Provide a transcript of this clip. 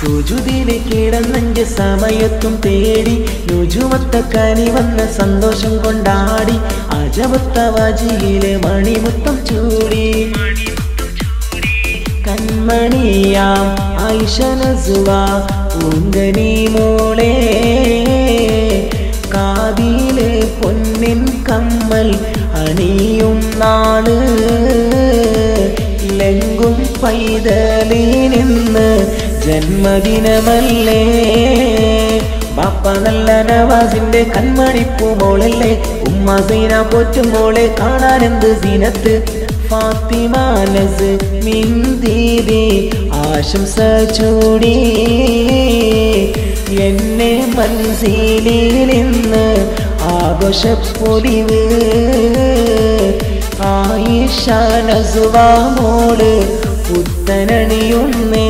സുജുദിലെ കിടന്നഞ്ച് സമയത്തും തേടി നുജുമത്ത കനി വന്ന സന്തോഷം കൊണ്ടാടി അജബത്ത വജിയിലെ മണിമുത്തം ചൂടി കൺമണിയാം ആയിഷ നസുവ പൂങ്കനി മോളെ കാതിലെ പൊന്നിൻ കമ്മൽ അണിയും നാള് ലെങ്കും പൈതലിനിന്ന് ജന്മദിനമല്ലേ ബാപ്പ നല്ല നവാസിന്റെ കൺമണിപ്പൂ മോളല്ലേ ഉമ്മ സീന പോറ്റുമോളെ കാണാനെന്ത് സീനത്ത് ഫാത്തിമ നസ് മിന്ദീദി ആശംസ ചൂടി എന്നെ മനസ്സിലിന്ന് ആഘോഷപ്പൊലിവ് ആയിഷ നസുവ മോള് പുത്തനണിയുന്നേ